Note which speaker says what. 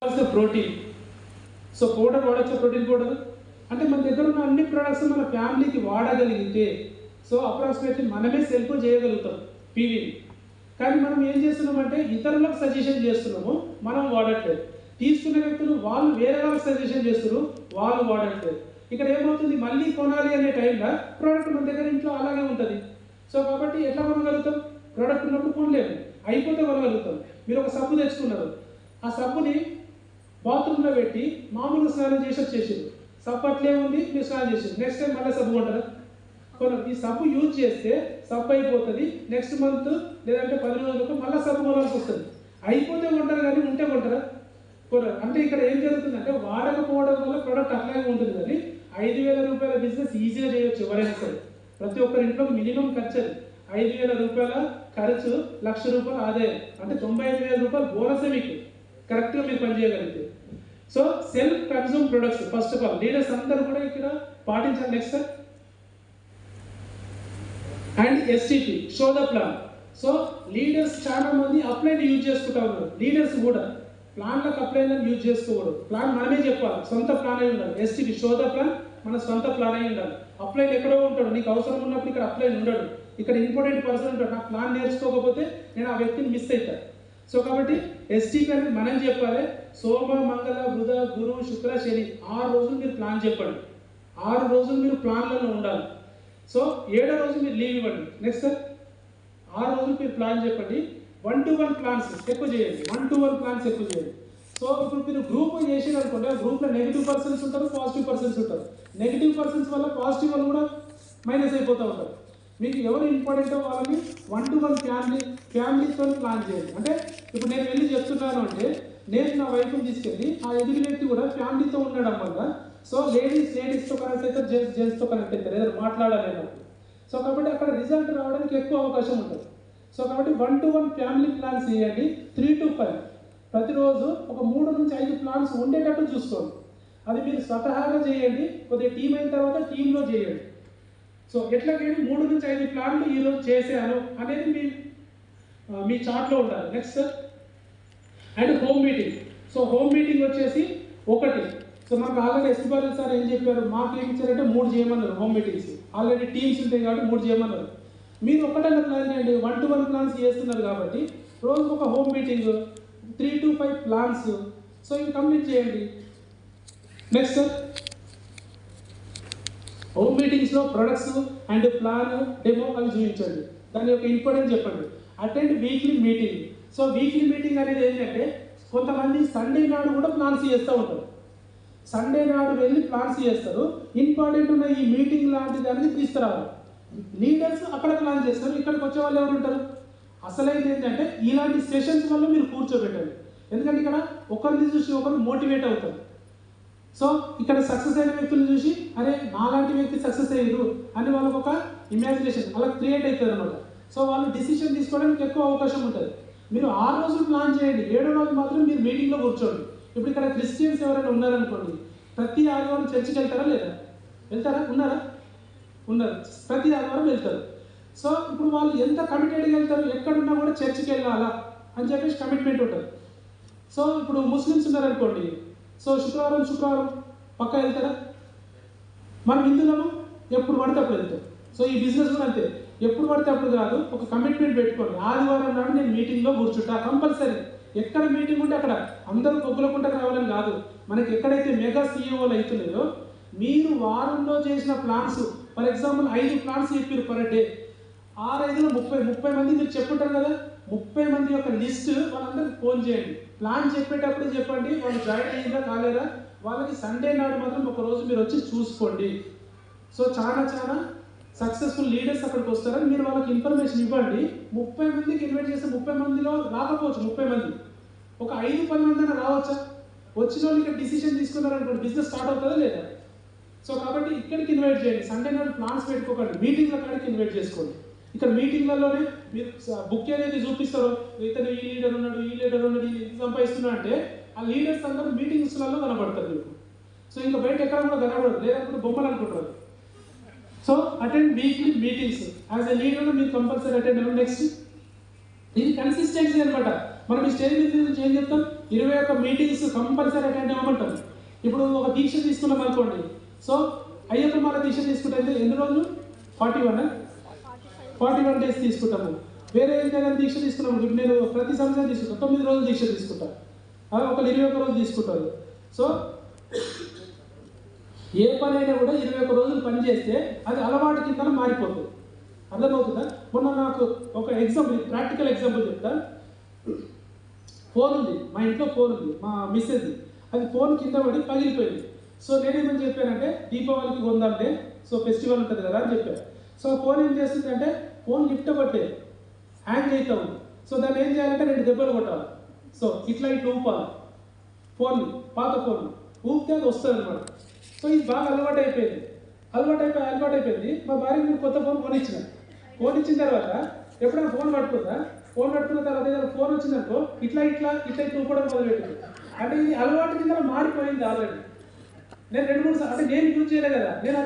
Speaker 1: Protein. So powder వాడచ్చు, protein powder అంటే మన దగ్గర ఉన్న అన్ని ప్రొడక్ట్స్ మన ఫ్యామిలీకి వాడగలిగితే సో అప్రాక్సిమేట్లీ మనమే సెల్ఫ్ చేయగలుగుతాం పీవీని. కానీ మనం ఏం చేస్తున్నామంటే ఇతరులకు సజెషన్ చేస్తున్నాము, మనం వాడట్లేదు. తీసుకున్న వ్యక్తులు వాళ్ళు వేరే వాళ్ళకి సజెషన్ చేస్తున్నారు, వాళ్ళు వాడట్లేదు. ఇక్కడ ఏమవుతుంది, మళ్ళీ కొనాలి అనే టైంలో ప్రోడక్ట్ మన దగ్గర ఇంట్లో అలాగే ఉంటుంది. సో కాబట్టి ఎట్లా కొనగలుగుతాం? ప్రోడక్ట్ ఉన్నప్పుడు కొనలేము, అయిపోతే కొనగలుగుతాం. మీరు ఒక సబ్బు తెచ్చుకున్నారు, ఆ సబ్బుని బాత్రూంలో పెట్టి మామూలుగా స్నానం చేసి వచ్చేసారు, సబ్బు అట్లే ఉంది, మీరు స్నానం చేసారు. నెక్స్ట్ టైం మళ్ళీ సబ్బు కొంటారా? కొనరు. ఈ సబ్బు యూజ్ చేస్తే సబ్బు అయిపోతుంది, నెక్స్ట్ మంత్ లేదంటే 10 రోజులకు మళ్ళీ సబ్బు కొనాల్సి వస్తుంది. అయిపోతే కొంటారు కానీ ఉంటే కొంటారా? కొనరు. అంటే ఇక్కడ ఏం జరుగుతుందంటే వాడకపోవడం వల్ల ప్రోడక్ట్ అట్లాగే ఉంటుంది. కానీ 5,000 రూపాయల బిజినెస్ ఈజీగా చేయొచ్చు ఎవరైనా సరే. ప్రతి ఒక్కరి ఇంట్లో మినిమం ఖర్చు 5,000 రూపాయల ఖర్చు, 1,00,000 రూపాయలు ఆదాయం, అంటే 95,000 రూపాయలు బోనసే మీకు కరెక్ట్గా మీరు పనిచేయగలిగితే. So self consume products first of all leaders అందరూ కూడా ఇక్కడ పాటించాలి. Next and STP show the plan. So leaders చాలా మంది అప్లైన్ యూజ్ చేసుకుంటా ఉన్నారు. లీడర్స్ కూడా ప్లాన్లకు అప్లైన్ యూజ్ చేసుకోకూడదు. ప్లాన్ మనమే చెప్పాలి, సొంత ప్లాన్ అయి ఉండాలి. ఎస్టీపీ షో ద ప్లాన్, మన సొంత ప్లాన్ అయి ఉండాలి. అప్లైన్ ఎక్కడో ఉంటాడు, నీకు అవసరం ఉన్నప్పుడు ఇక్కడ అప్లైన్ ఉండడు, ఇక్కడ ఇంపార్టెంట్ పర్సన్ ఉంటాడు. నాకు ప్లాన్ నేర్చుకోకపోతే నేను ఆ వ్యక్తిని మిస్ అవుతాను. సో కాబట్టి ఎస్టీపీ అనేది మనం చెప్పాలి. సోమ, మంగళ, బుధ, గురు, శుక్ర, శని 6 రోజులు మీరు ప్లాన్ చెప్పండి. 6 రోజులు మీరు ప్లాన్లలో ఉండాలి. సో 7వ రోజు మీరు లీవ్ ఇవ్వండి. నెక్స్ట్ 6 రోజులు మీరు ప్లాన్ చెప్పండి. 1-to-1 ప్లాన్స్ ఎక్కువ చేయండి. 1-to-1 ప్లాన్స్ ఎక్కువ చేయండి. సో ఇప్పుడు మీరు గ్రూప్ చేసారు అనుకోండి, ఆ గ్రూప్లో నెగిటివ్ పర్సన్స్ ఉంటారు, పాజిటివ్ పర్సన్స్ ఉంటారు. నెగిటివ్ పర్సన్స్ వల్ల పాజిటివ్ వాళ్ళు కూడా మైనస్ అయిపోతూ ఉంటారు. మీకు ఎవరు ఇంపార్టెంటో వాళ్ళని 1-to-1 ఫ్యామిలీతో ప్లాన్ చేయండి. అంటే ఇప్పుడు నేను వెళ్ళి చెప్తున్నాను అంటే నేను నా వైఫ్ని తీసుకెళ్ళి ఆ ఎదురు వ్యక్తి కూడా ఫ్యామిలీతో ఉండడం వల్ల సో లేడీస్తో కనెక్ట్ అవుతారు, జెంట్స్తో కనెక్ట్ అవుతారు, ఏదైనా మాట్లాడాలన్నప్పుడు. సో కాబట్టి అక్కడ రిజల్ట్ రావడానికి ఎక్కువ అవకాశం ఉంటుంది. సో కాబట్టి 1-to-1 ఫ్యామిలీ ప్లాన్స్ చేయండి. 3-to-5 ప్రతిరోజు ఒక 3 నుంచి 5 ప్లాన్స్ ఉండేటట్టు చూసుకోండి. అది మీరు స్వతహాగా చేయండి, కొద్దిగా టీం అయిన తర్వాత టీంలో చేయండి. సో ఎట్లాగైనా 3 నుంచి 5 ప్లాన్లు ఈరోజు చేశాను అనేది మీ చార్ట్లో ఉండాలి. Next and home meeting. So home meeting వచ్చేసి 1. సో మనకు ఆల్రెడీ ఎస్పీ సార్ ఏం చెప్పారు, మాకు ఏం ఇచ్చారంటే 3 చేయమన్నారు హోమ్ మీటింగ్స్. ఆల్రెడీ టీమ్స్ ఉంటాయి కాబట్టి 3 చేయమన్నారు. మీరు ఒకటన్నా ప్లాన్ చేయండి. 1-to-1 ప్లాన్స్ చేస్తున్నారు కాబట్టి రోజుకు ఒక home meeting, 3-to-5 plans. So ఇవి కంప్లీట్ చేయండి. నెక్స్ట్ హోమ్ మీటింగ్స్లో ప్రొడక్ట్స్ అండ్ ప్లాన్ డెమో అవి చూపించండి. దాని యొక్క ఇంపార్టెన్స్ చెప్పండి. Attend weekly meeting. So weekly meeting అనేది ఏంటంటే కొంతమంది సండే నాడు కూడా ప్లాన్స్ చేస్తూ ఉంటారు. సండే నాడు వెళ్ళి ప్లాన్స్ చేస్తారు. ఇంపార్టెంట్ ఉన్న ఈ మీటింగ్ లాంటి దానికి తీసుకురావాలి. లీడర్స్ అక్కడ ప్లాన్ చేస్తారు, ఇక్కడికి వచ్చే వాళ్ళు ఎవరు ఉంటారు? అసలైతే ఏంటంటే ఇలాంటి సెషన్స్ వల్ల మీరు కూర్చోబెట్టండి. ఎందుకంటే ఇక్కడ ఒకరిని చూసి ఒకరు మోటివేట్ అవుతారు. సో ఇక్కడ సక్సెస్ అయిన వ్యక్తులను చూసి అరే నాలాంటి వ్యక్తి సక్సెస్ అయ్యారు అని వాళ్ళకు ఒక ఇమాజినేషన్ అలా క్రియేట్ అవుతుంది అనమాట. సో వాళ్ళు డిసిషన్ తీసుకోవడానికి ఎక్కువ అవకాశం ఉంటుంది. మీరు 6 రోజులు ప్లాన్ చేయండి, 7వ రోజు మాత్రం మీరు మీటింగ్లో కూర్చోండి. ఇప్పుడు ఇక్కడ క్రిస్టియన్స్ ఎవరైనా ఉన్నారనుకోండి, ప్రతి ఆదివారం చర్చికి వెళ్తారా లేదా? వెళ్తారా? ఉన్నారు. ప్రతి ఆదివారం వెళ్తారు. సో ఇప్పుడు వాళ్ళు ఎంత కమిటెడ్గా వెళ్తారు, ఎక్కడున్నా కూడా చర్చికి వెళ్ళాలా అని చెప్పేసి కమిట్మెంట్ ఉంటుంది. సో ఇప్పుడు ముస్లిమ్స్ ఉన్నారనుకోండి, సో శుక్రవారం పక్కా వెళ్తారా? మనం హిందువులము ఎప్పుడు పడితే అప్పుడు వెళ్తాం. సో ఈ బిజినెస్ కూడా అంతే, ఎప్పుడు పడితే అప్పుడు కాదు, ఒక కమిట్మెంట్ పెట్టుకోండి. ఆదివారం నాడు నేను మీటింగ్లో కూర్చుంటా కంపల్సరీ. ఎక్కడ మీటింగ్ ఉంటే అక్కడ అందరూ కొబ్బులకుంటా రావాలని కాదు. మనకి ఎక్కడైతే మెగా సీఈఓలు అవుతున్నాయో మీరు వారంలో చేసిన ప్లాన్స్, ఫర్ ఎగ్జాంపుల్ 5 ప్లాన్స్ చెప్పారు పర్ డే, 6-5లో 30 మంది మీరు చెప్పుంటారు కదా, 30 మంది యొక్క లిస్ట్ వాళ్ళందరికీ ఫోన్ చేయండి. ప్లాన్ చెప్పేటప్పుడు చెప్పండి, వాళ్ళు జాయిన్ అయ్యిందా కాలేదా. వాళ్ళకి సండే నాడు మాత్రం ఒక రోజు మీరు వచ్చి చూసుకోండి. సో చాలా సక్సెస్ఫుల్ లీడర్స్ అక్కడికి వస్తారని మీరు వాళ్ళకి ఇన్ఫర్మేషన్ ఇవ్వండి. 30 మందికి ఇన్వైట్ చేస్తే 30 మందిలో రాకపోవచ్చు, 30 మంది ఒక 5-10 మంది అయినా రావచ్చా? వచ్చిన వాళ్ళు ఇక్కడ డిసిషన్ తీసుకున్నారనుకోండి, బిజినెస్ స్టార్ట్ అవుతుందా లేదా? సో కాబట్టి ఇక్కడికి ఇన్వైట్ చేయండి. సండే నాడు ప్లాన్స్ పెట్టుకోకండి, మీటింగ్ల కాడికి ఇన్వైట్ చేసుకోండి. ఇక్కడ మీటింగ్లలోనే మీరు బుక్ ఏదైతే చూపిస్తారో, ఇతను ఈ లీడర్ ఉన్నాడు, ఈ లీడర్ ఉన్నాడు, ఇది సంపాదిస్తున్నా అంటే ఆ లీడర్స్ అందరూ మీటింగ్స్లలో కనబడతారు మీకు. సో ఇంకా బయట ఎక్కడ కూడా కనబడదు, లేదంటే బొమ్మలు అనుకుంటారు. So attend weekly meetings as a leader మీరు కంపల్సరీ అటెండ్ అవ్వండి. నెక్స్ట్ ఇది కన్సిస్టెన్సీ అనమాట. మనం ఈ స్టేజ్ మీద నుంచి ఏం చెప్తాం, 21 మీటింగ్స్ కంపల్సరీ అటెండ్ అవ్వమంటాం. ఇప్పుడు ఒక దీక్ష తీసుకున్నాం అనుకోండి, సో అయ్యప్ప మాల దీక్ష తీసుకుంటే ఎన్ని రోజులు? 41 డేస్ తీసుకుంటాము. వేరే ఏదైనా దీక్ష తీసుకున్నాము, ఇప్పుడు నేను ప్రతి సంవత్సరం తీసుకుంటాను, 9 రోజులు దీక్ష తీసుకుంటాను, ఒకరు 21 రోజులు తీసుకుంటారు. సో ఏ పనైనా కూడా 21 రోజులు పని చేస్తే అది అలవాటు కింద మారిపోతుంది. అర్థమవుతుందా? మొన్న నాకు ఒక ఎగ్జాంపుల్, ప్రాక్టికల్ ఎగ్జాంపుల్ చెప్తా. ఫోన్ ఉంది, మా ఇంట్లో ఫోన్ ఉంది, మా మిస్సెస్ది. అది ఫోన్ కింద పడి పగిలిపోయింది. సో నేనేమని చెప్పానంటే దీపావళికి కొందాంటే, సో ఫెస్టివల్ ఉంటుంది కదా అని చెప్పాను. సో ఫోన్ ఏం చేస్తుందంటే ఫోన్ లిఫ్ట్ అవ్వట్లేదు, హ్యాంగ్ అవుతా ఉంది. సో దాన్ని ఏం చేయాలంటే 2 దెబ్బలు కొట్టాలి. సో ఇట్లా ఊపాలి ఫోన్, పాత ఫోన్ ఊపితే అది వస్తుంది అనమాట. సో ఇది బాగా అలవాటు అయిపోయింది. మా భార్య నేను కొత్త ఫోన్ కొనిచ్చిన తర్వాత ఎప్పుడైనా ఫోన్ పట్టుకున్న తర్వాత ఏదైనా ఫోన్ వచ్చిందనుకో ఇట్లా ఊపడం మొదలుపెట్టింది. అంటే ఇది అలవాటు కింద మారిపోయింది ఆల్రెడీ. నేను 2-3 సార్లు అంటే నేను యూజ్ చేయలే కదా, నేను